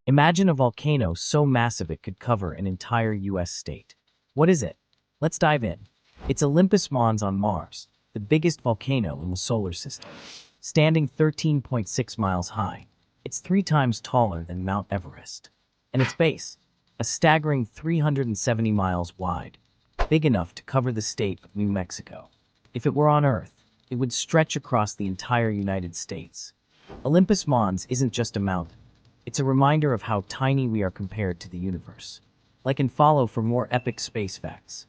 Imagine a volcano so massive it could cover an entire US state. What is it? Let's dive in. It's Olympus Mons on Mars, the biggest volcano in the solar system. Standing 13.6 miles high, it's 3 times taller than Mount Everest. And its base, a staggering 370 miles wide, big enough to cover the state of New Mexico. If it were on Earth, it would stretch across the entire United States. Olympus Mons isn't just a mountain. It's a reminder of how tiny we are compared to the universe. Like and follow for more epic space facts.